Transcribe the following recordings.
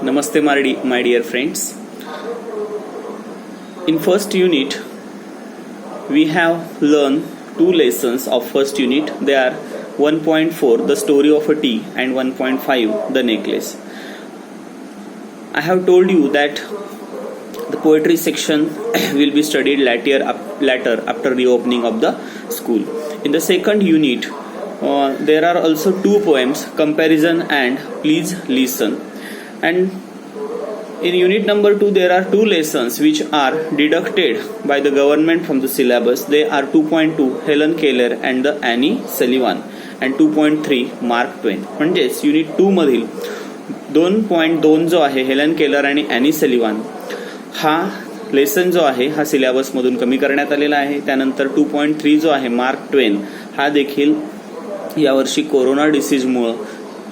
Namaste my dear friends. In first unit we have learned two lessons of first unit. They are 1.4 the story of a tea and 1.5 the necklace. I have told you that the poetry section will be studied later after the opening of the school. In the second unit there are also two poems, Comparison and Please Listen. And in unit number 2 there are two lessons which are deducted by the government from the syllabus. They are 2.2 Helen Keller and the Annie Sullivan and 2.3 mark ट्वेन. म्हणजेच unit 2 मधील 2.2 जो आहे Helen Keller आणि any सलिवान हा lesson जो आहे हा सिलेबस मधून कमी करण्यात आलेला आहे. त्यानंतर 2.3 जो आहे मार्क ट्वेन हा देखील यावर्षी कोरोना डिसीजमुळे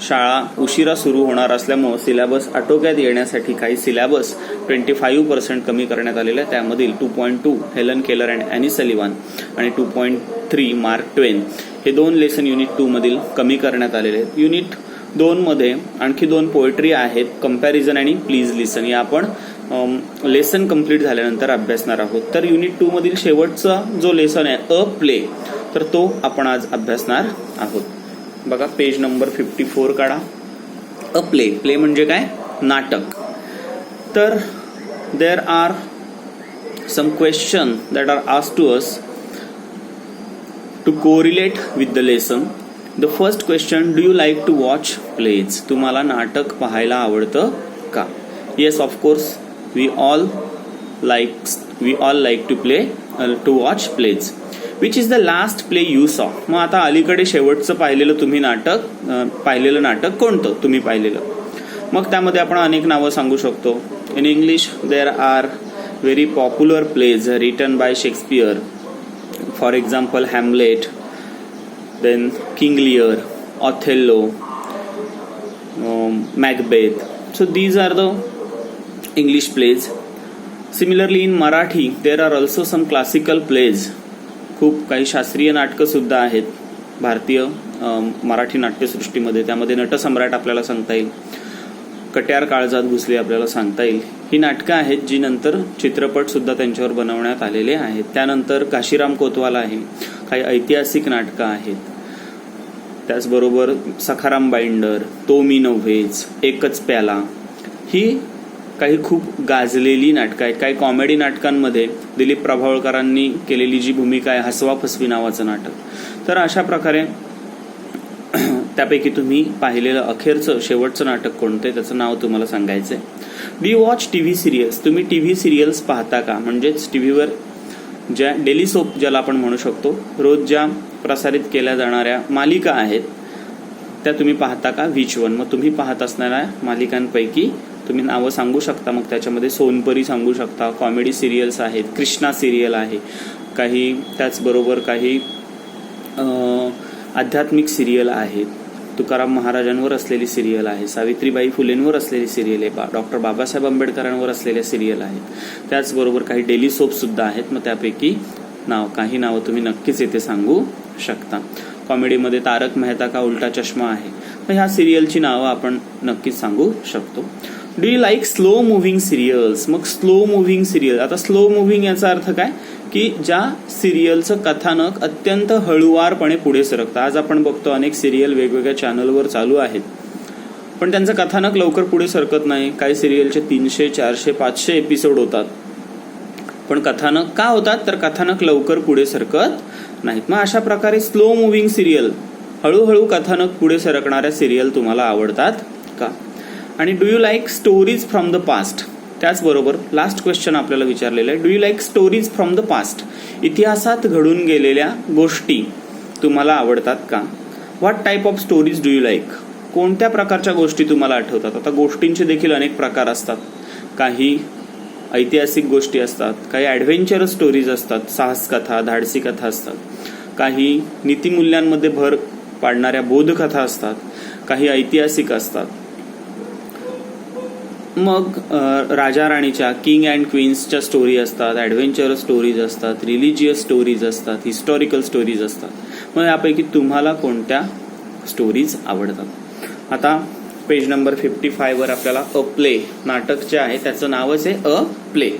शाळा उशिरा सुरू होणार असल्यामुळे सिलेबस आटोक्यात येण्यासाठी काही सिलेबस 25% कमी करण्यात आलेला आहे. त्यामधील 2.2 हेलन केलर अँड ॲनी सलिवान आणि 2.3 मार्क ट्वेन हे दोन लेसन युनिट 2 मधील कमी करण्यात आलेले आहेत. युनिट 2 मध्ये आणखी दोन पोएट्री आहेत, कंपॅरिझन आणि प्लीज लिसन. या आपण लेसन कंप्लीट झाल्यानंतर अभ्यासणार आहोत. तर युनिट 2 मधील शेवटचा जो लेसन आहे अ प्ले, तर तो आपण आज अभ्यासणार आहोत. बघा पेज नंबर 54 काढा. अ प्ले, प्ले म्हणजे काय? नाटक. तर there are some question that are asked to us to correlate with the lesson. The first question, do you like to watch plays? तुम्हाला नाटक पाहायला आवडतं का? Yes, of course we all like to watch plays. Which is the last play you saw? मग आता अलीकडे शेवटचं पाहिलेलं नाटक कोणतं तुम्ही पाहिलेलं? मग त्यामध्ये आपण अनेक नावं सांगू शकतो. In English there are very popular plays written by Shakespeare. For example Hamlet, then King Lear, Othello, Macbeth. So these are the English plays. Similarly in Marathi there are also some classical plays. खूप काही शास्त्रीय नाटकं सुद्धा आहेत भारतीय मराठी नाट्यसृष्टीमध्ये. त्यामध्ये नटसम्राट आपल्याला सांगता येईल, कट्यार काळजात घुसले आपल्याला सांगता येईल. ही नाटकं आहेत जी नंतर चित्रपट सुद्धा त्यांच्यावर बनवण्यात आलेले आहेत. त्यानंतर काशीराम कोतवाल आहे, काही ऐतिहासिक नाटकं आहेत. त्याचबरोबर सखाराम बाइंडर, तो मी नव्हेच, एकच प्याला, ही काही खूप गाजलेली नाटकं आहेत. काही कॉमेडी नाटकांमध्ये दिलीप प्रभावळकरांनी केलेली जी भूमिका आहे हसवा फसवी नावाचं नाटक. तर अशा प्रकारे त्यापैकी तुम्ही पाहिलेलं अखेरचं शेवटचं नाटक कोणतं त्याचं नाव तुम्हाला सांगायचं आहे. Do you watch TV serials? तुम्ही टीव्ही सिरियल्स पाहता का? म्हणजेच टीव्हीवर ज्या डेली सोप ज्याला आपण म्हणू शकतो, रोज ज्या प्रसारित केल्या जाणाऱ्या मालिका आहेत त्या तुम्ही पाहता का? Which one? मग तुम्ही पाहत असणाऱ्या मालिकांपैकी तुम्ही नावं सांगू शकता. मग त्याच्यामध्ये सोनपरी सांगू शकता, कॉमेडी सिरियल्स आहेत, कृष्णा सिरियल आहे, काही त्याचबरोबर काही आध्यात्मिक सिरियल आहेत, तुकाराम महाराजांवर असलेली सिरियल आहे, सावित्रीबाई फुलेंवर असलेली सिरियल आहे, डॉक्टर बाबासाहेब आंबेडकरांवर असलेल्या सिरियल आहेत. त्याचबरोबर काही डेली सोपसुद्धा आहेत. मग त्यापैकी काही नावं तुम्ही नक्कीच येथे सांगू शकता. कॉमेडीमध्ये तारक मेहता का उलटा चष्मा आहे. मग ह्या सिरियलची नावं आपण नक्कीच सांगू शकतो. Do you like slow moving serials? मग स्लो मुव्हिंग सिरियल, आता स्लो मुव्हिंग याचा अर्थ काय की ज्या सिरियलचं कथानक अत्यंत हळूवारपणे पुढे सरकतं. आज आपण बघतो अनेक सिरियल वेगवेगळ्या चॅनलवर चालू आहेत पण त्यांचं कथानक लवकर पुढे सरकत नाही. काही सिरियलचे 300, 400, 500 एपिसोड होतात पण कथानक का होतात? तर कथानक लवकर पुढे सरकत नाहीत. मग अशा प्रकारे स्लो मुव्हिंग सिरियल, हळूहळू कथानक पुढे सरकणाऱ्या सिरियल तुम्हाला आवडतात का? आणि do you like stories from the past? त्याचबरोबर लास्ट क्वेश्चन आपल्याला विचारलेलं आहे, do you like stories from the past? इतिहासात घडून गेलेल्या गोष्टी तुम्हाला आवडतात का? What type of stories do you like? कोणत्या प्रकारच्या गोष्टी तुम्हाला आठवतात? आता गोष्टींचे देखील अनेक प्रकार असतात. काही ऐतिहासिक गोष्टी असतात, काही ॲडव्हेंचरस स्टोरीज असतात, साहस कथा, धाडसी कथा असतात, काही नीतिमूल्यांमध्ये भर पाडणाऱ्या बोधकथा असतात, काही ऐतिहासिक असतात. मग राजा राणीच्या, किंग अँड क्वीन्सच्या स्टोरी असतात, ॲडव्हेंचरस स्टोरीज असतात, रिलिजियस स्टोरीज असतात, हिस्टॉरिकल स्टोरीज असतात. मग यापैकी तुम्हाला कोणत्या स्टोरीज आवडतात? आता पेज नंबर 55 वर आपल्याला अ प्ले नाटक जे आहे त्याचं नावच आहे अ प्ले.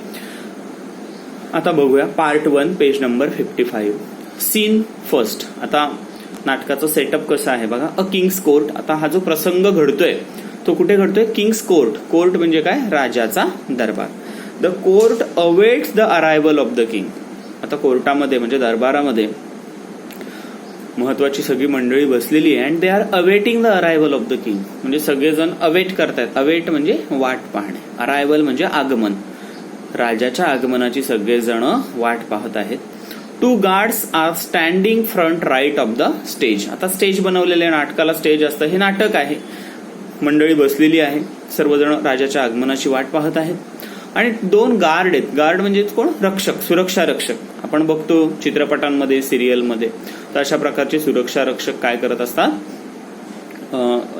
आता बघूया part 1 page number 55. Scene first. आता नाटकाचं सेटअप कसं आहे बघा. A king's court. आता हा जो प्रसंग घडतोय तो कुठे घडतोय? Kings court. कोर्ट म्हणजे काय? राजाचा दरबार. The court awaits the arrival of the king. आता कोर्टामध्ये म्हणजे दरबारामध्ये महत्वाची सगळी मंडळी बसलेली आहे and they are awaiting the arrival of the king. म्हणजे सगळेजण अवेट करतायत. अवेट म्हणजे वाट पाहणे, अरायव्हल म्हणजे आगमन. राजाच्या आगमनाची सगळेजण वाट पाहत आहेत. 2 guards are standing front right of the stage. आता स्टेज बनवलेले, नाटकाला स्टेज असतं, हे नाटक आहे. मंडळी बसलेली आहे, सर्वजण राजाच्या आगमनाची वाट पाहत आहेत. आणि 2 गार्ड आहेत. गार्ड म्हणजे कोण? रक्षक, सुरक्षा रक्षक. आपण बघतो चित्रपटांमध्ये, सिरियलमध्ये, तर अशा प्रकारचे सुरक्षा रक्षक काय करत असतात?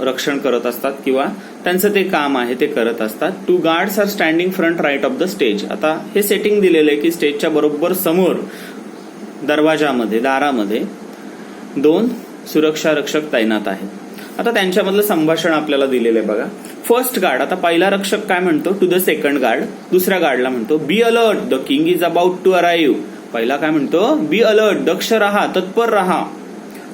रक्षण करत असतात किंवा त्यांचं ते काम आहे ते करत असतात. 2 guards are standing front right of the stage. आता हे सेटिंग दिलेलं आहे की स्टेजच्या बरोबर समोर दरवाजामध्ये, दारामध्ये 2 सुरक्षा रक्षक तैनात आहेत. आता त्यांच्यामधलं संभाषण आपल्याला दिलेलं आहे बघा. First guard. आता पहिला रक्षक काय म्हणतो? To the second guard. दुसऱ्या गार्डला म्हणतो be alert, the king is about to arrive. पहिला काय म्हणतो? बी अलर्ट, दक्ष रहा, तत्पर रहा,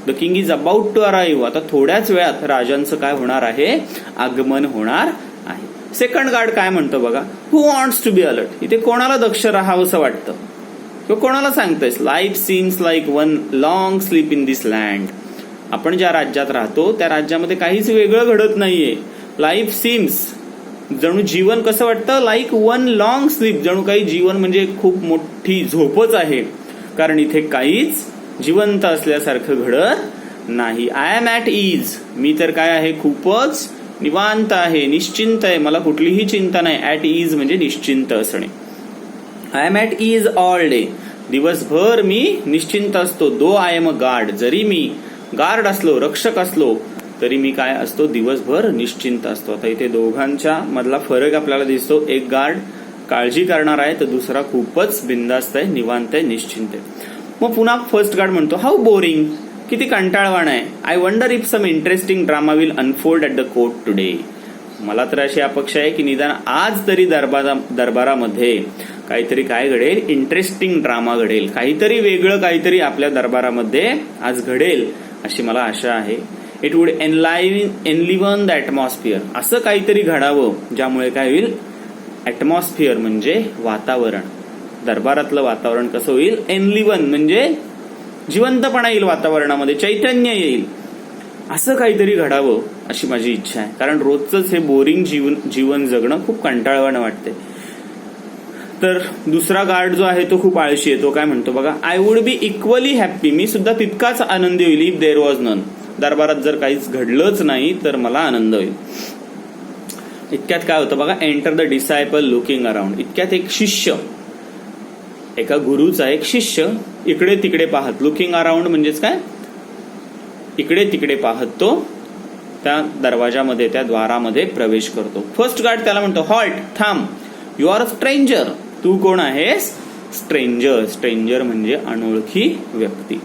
the king is about to arrive. आता थोड्याच वेळात राजांचं काय होणार आहे? आगमन होणार आहे. सेकंड गार्ड काय म्हणतो बघा. Who wants to be alert. इथे कोणाला दक्ष राहावं असं वाटतं किंवा कोणाला सांगतायस? Life seems like one long sleep in this land. आपण ज्या राज्यात राहतो त्या राज्यामध्ये काहीच वेगळं घडत नाहीये. लाईफ सीम्स, जणू जीवन कसं वाटतं? Like one long sleep. जणू काही जीवन म्हणजे खूप मोठी झोपच आहे, कारण इथे काहीच जिवंत असल्यासारखं घडत नाही. I am at ease. मी तर काय आहे? खूपच निवांत आहे, निश्चिंत आहे, मला कुठलीही चिंता नाही. ॲट इज म्हणजे निश्चिंत असणे. I am at ease all day. दिवसभर मी निश्चिंत असतो. Though I am a guard. जरी मी गार्ड असलो, रक्षक असलो, तरी मी काय असतो? दिवसभर निश्चिंत असतो. आता इथे दोघांच्या मधला फरक आपल्याला दिसतो. एक गार्ड काळजी करणार आहे तर दुसरा खूपच बिंदास्त आहे, निवांत आहे, निश्चिंत आहे. मग पुन्हा फर्स्ट गार्ड म्हणतो हाऊ बोरिंग. किती कंटाळवाण आहे. I wonder if some interesting drama will unfold at the court today. मला तर अशी अपेक्षा आहे की निदान आज तरी दरबारामध्ये काहीतरी काय घडेल? इंटरेस्टिंग ड्रामा घडेल, काहीतरी वेगळं काहीतरी आपल्या दरबारामध्ये आज घडेल अशी मला आशा आहे. It would enliven the atmosphere. असं काहीतरी घडावं ज्यामुळे काय होईल? ॲटमॉस्फिअर म्हणजे वातावरण. दरबारातलं वातावरण कसं होईल? एनलिव्हन म्हणजे जिवंतपणा येईल वातावरणामध्ये, चैतन्य येईल. असं काहीतरी घडावं अशी माझी इच्छा आहे, कारण रोजच हे बोरिंग जीवन जगणं खूप कंटाळवाणं वाटते. तर दुसरा गार्ड जो आहे तो खूप आळशी आहे. तो काय म्हणतो बघा. I would be equally happy. मी सुद्धा तितकाच आनंदी होईल इफ देअर वॉज नन. दरबारात जर काहीच घडलंच नाही तर मला आनंद होईल. इतक्यात काय होतं बघा. Enter the disciple looking around. इतक्यात एक शिष्य, एका गुरुचा एक शिष्य इकडे तिकडे पाहत. लुकिंग अराउंड म्हणजेच काय? इकडे तिकडे पाहत तो त्या दरवाजामध्ये, त्या द्वारामध्ये प्रवेश करतो. फर्स्ट गार्ड त्याला म्हणतो हॉल्ट, थांब. You are a stranger. तू कोण आहेस? स्ट्रेंजर. स्ट्रेंजर म्हणजे अनोळखी व्यक्ती.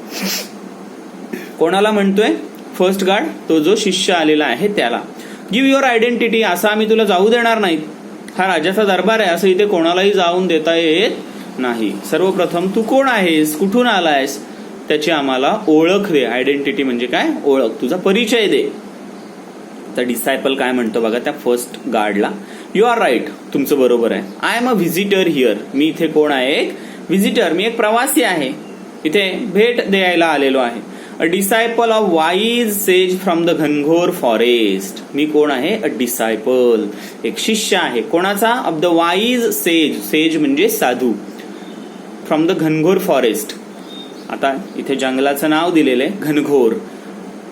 कोणाला म्हणतोय? फर्स्ट गार्ड, तो जो शिष्य आलेला आहे त्याला. Give your identity. असं आम्ही तुला जाऊ देणार नाही. हा राजाचा दरबार आहे, असं इथे कोणालाही जाऊन देता येत नाही. सर्वप्रथम तू कोण आहेस, कुठून आलायस, त्याची आम्हाला ओळख दे. आयडेंटिटी म्हणजे काय? ओळख. तुझा परिचय दे. तर डिसायपल काय म्हणतो बघा त्या फर्स्ट गार्डला. You are right. तुमचं बरोबर आहे. I am a visitor here. मी इथे कोण आहे? एक व्हिजिटर. मी एक प्रवासी आहे, इथे भेट द्यायला आलेलो आहे. A disciple of wise sage from the घनघोर फॉरेस्ट. मी कोण आहे? A disciple. एक शिष्य आहे. कोणाचा? Of the wise sage. Sage म्हणजे साधू. फ्रॉम द घनघोर फॉरेस्ट. आता इथे जंगलाचं नाव दिलेलं आहे घनघोर.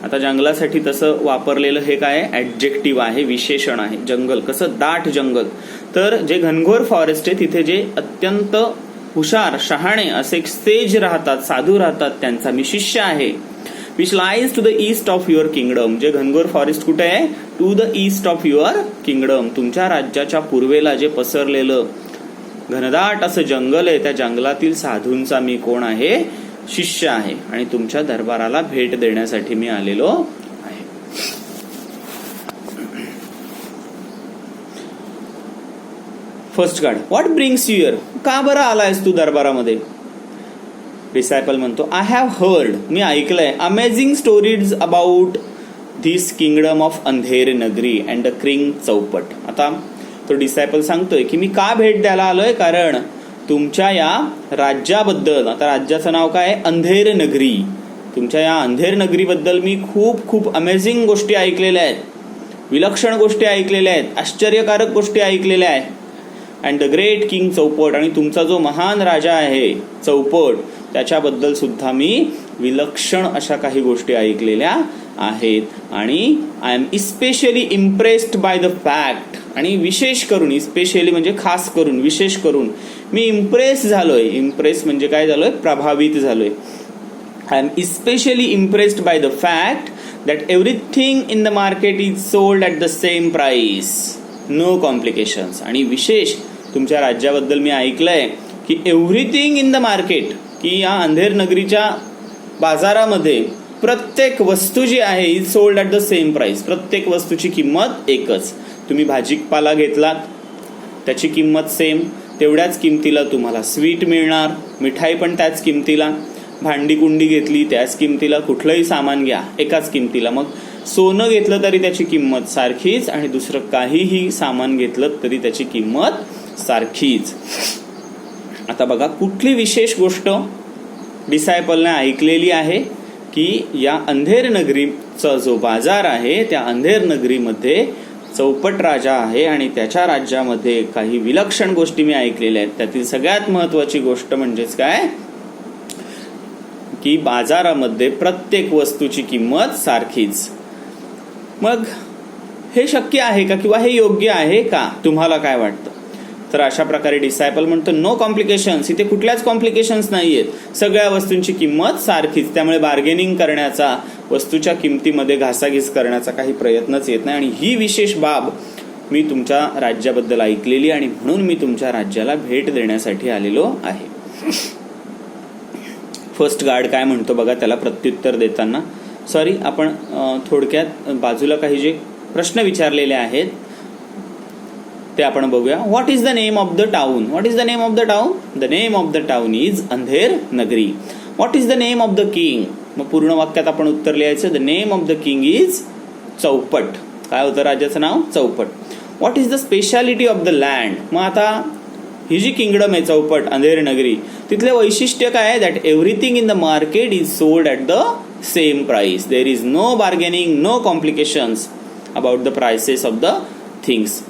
आता जंगलासाठी तसं वापरलेलं हे काय आहे? ऍडजेक्टिव्ह आहे, विशेषण आहे. जंगल कसं? दाट जंगल. तर जे घनघोर फॉरेस्ट आहे तिथे जे अत्यंत हुशार, शहाणे असे सेज राहतात, साधू राहतात, त्यांचा मी शिष्य आहे. Which lies to the east of your kingdom. जे घनघोर फॉरेस्ट कुठे आहे? To the east of your kingdom. तुमच्या राज्याच्या पूर्वेला जे पसरलेलं घनदाट असं जंगल आहे, त्या जंगलातील साधूंचा मी कोण आहे? शिष्य आहे. आणि तुमच्या दरबाराला भेट देण्यासाठी मी आलेलो आहे. First guard, what brings you here? का बरं आलायस तू दरबारामध्ये? डिसायपल म्हणतो, आय हॅव हर्ड, मी ऐकलंय, amazing stories about this kingdom of Andher Nagari and the king चौपट. आता तो डिसायपल सांगतोय की मी का भेट द्यायला आलोय, कारण तुमच्या या राज्याबद्दल, आता राज्याचं नाव काय आहे? अंधेर नगरी. तुमच्या या अंधेर नगरीबद्दल मी खूप खूप अमेझिंग गोष्टी ऐकलेल्या आहेत, विलक्षण गोष्टी ऐकलेल्या आहेत, आश्चर्यकारक गोष्टी ऐकलेल्या आहेत. अँड द ग्रेट किंग चौपट, आणि तुमचा जो महान राजा आहे चौपट, त्याच्याबद्दल सुद्धा मी विलक्षण अशा काही गोष्टी ऐकलेल्या आहेत. आणि I am especially impressed by the fact, आणि विशेष करून, इस्पेशली म्हणजे खास करून, विशेष करून मी इम्प्रेस झालोय. इम्प्रेस म्हणजे काय झालोय? प्रभावित झालोय. I am especially impressed by the fact that everything in the market is sold at the same price, no complications. आणि विशेष तुमच्या राज्याबद्दल मी ऐकलंय की एव्हरीथिंग इन द मार्केट, की या अंधेर नगरीच्या बाजारामध्ये प्रत्येक वस्तू जी आहे is sold at the same price. प्रत्येक वस्तूची किंमत एकच. तुम्ही भाजीपाला घेतलात, त्याची किंमत सेम, तेवढ्याच किमतीला तुम्हाला स्वीट मिळणार, मिठाई पण त्याच किमतीला. भांडी कुंडी घेतली त्याच किमतीला, कुठलंही सामान घ्या एकाच किमतीला. मग सोनं घेतलं तरी त्याची किंमत सारखीच, आणि दुसरं काहीही सामान घेतलं तरी त्याची किंमत सारखीच. आता बघा, कुठली विशेष गोष्ट डिसायपलने ऐकलेली आहे की या अंधेर नगरीचा जो बाजार आहे, त्या अंधेर नगरीमध्ये चौपट राजा आहे आणि त्याच्या राज्यामध्ये काही विलक्षण गोष्टी मी ऐकलेल्या आहेत. त्यातील सगळ्यात महत्वाची गोष्ट म्हणजेच काय, की बाजारामध्ये प्रत्येक वस्तूची किंमत सारखीच. मग हे शक्य आहे का, किंवा हे योग्य आहे का? तुम्हाला काय वाटतं? तर अशा प्रकारे डिसायपल म्हणतो, नो कॉम्प्लिकेशन्स. इथे कुठल्याच कॉम्प्लिकेशन्स नाहीयेत, सगळ्या वस्तूंची किंमत सारखीच. त्यामुळे बार्गेनिंग करण्याचा, वस्तूच्या किमतीमध्ये घासाघीस करण्याचा काही प्रयत्नच येत नाही. आणि ही विशेष बाब मी तुमच्या राज्याबद्दल ऐकलेली, आणि म्हणून मी तुमच्या राज्याला भेट देण्यासाठी आलेलो आहे. फर्स्ट गार्ड काय म्हणतो बघा त्याला प्रत्युत्तर देताना. सॉरी, आपण थोडक्यात बाजूला काही जे प्रश्न विचारलेले आहेत ते आपण बघूया. What is the name of the town? What is the name of the town? The name of the town is Andher Nagari. What is the name of the king? मग पूर्ण वाक्यात आपण उत्तर लिहायचं. The name of the king is चौपट. काय होतं राज्याचं नाव? चौपट. What is the speciality of the land? मग आता ही जी किंगडम आहे चौपट, अंधेर नगरी, तिथले वैशिष्ट्य काय आहे? That everything in the market is sold at the same price. There is no bargaining, no complications about the prices of the things.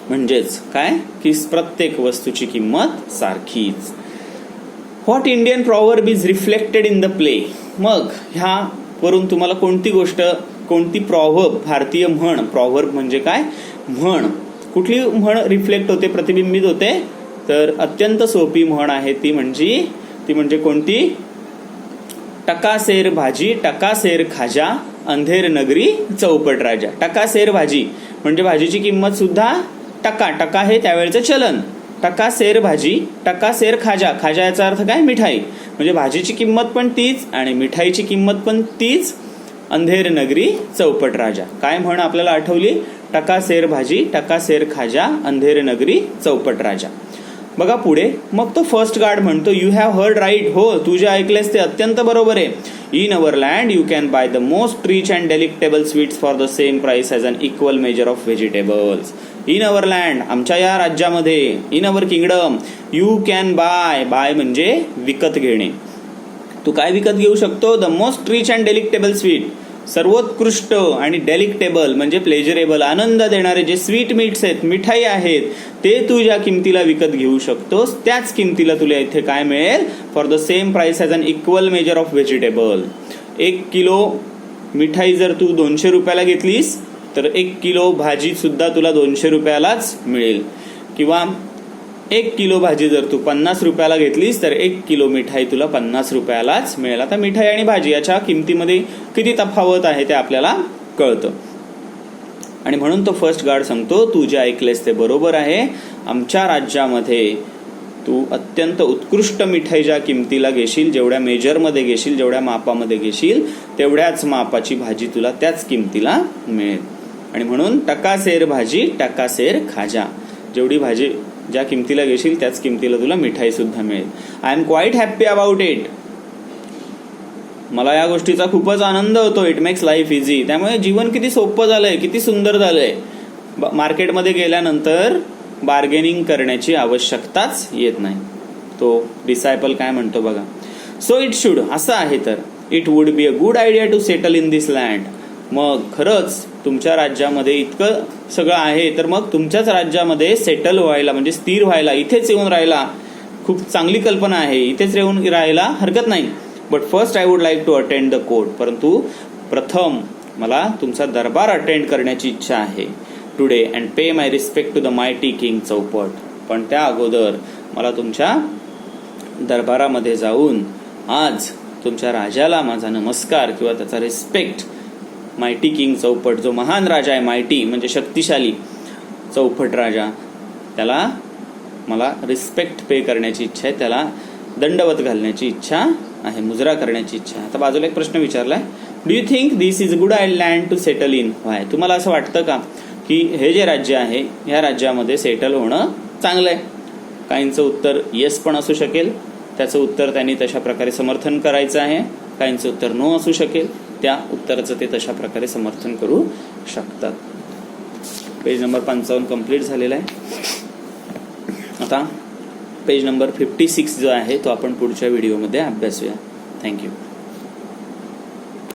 म्हणजेच काय, की प्रत्येक वस्तूची किंमत सारखीच. What Indian proverb is reflected in the play? मग ह्या वरून तुम्हाला कोणती गोष्ट, कोणती प्रॉवर्ब, भारतीय म्हण, प्रॉवर्ब म्हणजे काय, म्हण, कुठली म्हण रिफ्लेक्ट होते, प्रतिबिंबित होते? तर अत्यंत सोपी म्हण आहे ती म्हणजे कोणती? टकासेर भाजी टकासेर खाजा, अंधेर नगरी चौपट राजा. टकासेर भाजी म्हणजे भाजीची किंमत सुद्धा टका हे त्यावेळेचं चलन. टकासेर भाजी टकासेर खाजा, खाजा याचा अर्थ काय? मिठाई. म्हणजे भाजीची किंमत पण तीच आणि मिठाईची किंमत पण तीच. अंधेर नगरी चौपट राजा. काय म्हण आपल्याला आठवली? टकासेर भाजी टकासेर खाजा, अंधेर नगरी चौपट राजा. बघा पुढे, मग तो फर्स्ट गार्ड म्हणतो, यू हॅव हर्ड राईट. हो, तू जे ऐकलेस ते अत्यंत बरोबर आहे. In our land you can buy the most rich and delectable sweets for the same price as an equal measure of vegetables. In our land, आमच्या या राज्यामध्ये, in our kingdom, you can buy म्हणजे विकत घेणे. तू काय विकत घेऊ शकतो? The most rich and delectable sweet, सर्वोत्कृष्ट आणि डेलिक्टेबल म्हणजे प्लेजरेबल, आनंद देणारे जे स्वीट मीट्स आहेत, मिठाई आहेत, ते तू ज्या किमतीला विकत घेऊ शकतोस त्याच किमतीला तुला इथे काय मिळेल? For the same price as an equal measure of vegetable. 1 kilo मिठाई जर तू 200 रुपयाला घेतलीस तर 1 किलो भाजी सुद्धा तुला 200 रुपयालाच मिळेल. किंवा 1 किलो भाजी जर तू 50 रुपयाला घेतलीस तर 1 किलो मिठाई तुला 50 रुपयालाच मिळेल. आता मिठाई आणि भाजी याच्या किमतीमध्ये किती तफावत आहे ते आपल्याला कळतं. आणि म्हणून तो फर्स्ट गार्ड सांगतो, तू जे ऐकलेस ते बरोबर आहे. आमच्या राज्यामध्ये तू अत्यंत उत्कृष्ट मिठाई ज्या किमतीला घेशील, जेवढ्या मेजरमध्ये घेशील, जेवढ्या मापामध्ये घेशील, तेवढ्याच मापाची भाजी तुला त्याच किमतीला मिळेल. आणि म्हणून टकासेर भाजी टकासेर खाजा. जेवढी भाजी ज्या किमतीला घेशील त्याच किमतीला तुला मिठाई सुद्धा मिळेल. I am quiet happy about it. मला या गोष्टीचा खूपच आनंद होतो. It makes life easy. त्यामुळे जीवन किती सोपं झालंय, किती सुंदर झालंय. मार्केटमध्ये गेल्यानंतर बार्गेनिंग करण्याची आवश्यकताच येत नाही. तो डिसायपल काय म्हणतो बघा. सो इट शुड, असं आहे तर it would be a good idea to settle in this land. मग खरंच तुमच्या राज्यामध्ये इतकं सगळं आहे तर मग तुमच्याच राज्यामध्ये सेटल व्हायला म्हणजे स्थिर व्हायला, इथेच येऊन राहायला खूप चांगली कल्पना आहे. इथेच येऊन राहायला हरकत नाही. But first I would like to attend the court. परंतु प्रथम मला तुमचा दरबार अटेंड करण्याची इच्छा आहे today and pay my respect to the mighty king Chaupat. पण त्या अगोदर मला तुमच्या दरबारामध्ये जाऊन आज तुमच्या राजाला माझा नमस्कार किंवा त्याचा रिस्पेक्ट, मायटी किंग चौपट जो महान राजा आहे, मायटी म्हणजे शक्तिशाली, चौपट राजा, त्याला मला रिस्पेक्ट पे करण्याची इच्छा आहे, त्याला दंडवत घालण्याची इच्छा आहे, मुजरा करण्याची इच्छा आहे. आता बाजूला एक प्रश्न विचारलाय, do you think this is good land to settle in. Why. तुम्हाला असं वाटतं का की हे जे राज्य आहे ह्या राज्यामध्ये सेटल होणं चांगलं आहे. काहींचं उत्तर येस पण असू शकेल, त्याचं उत्तर त्यांनी तशा प्रकारे समर्थन करायचं आहे. काहींचं उत्तर नो असू शकेल, त्या उत्तराचं ते तशा प्रकारे समर्थन करू शकतात. पेज नंबर 55 कंप्लीट झालेला आहे. आता पेज नंबर 56 जो आहे तो आपण पुढच्या व्हिडिओमध्ये अभ्यासूया. थँक्यू.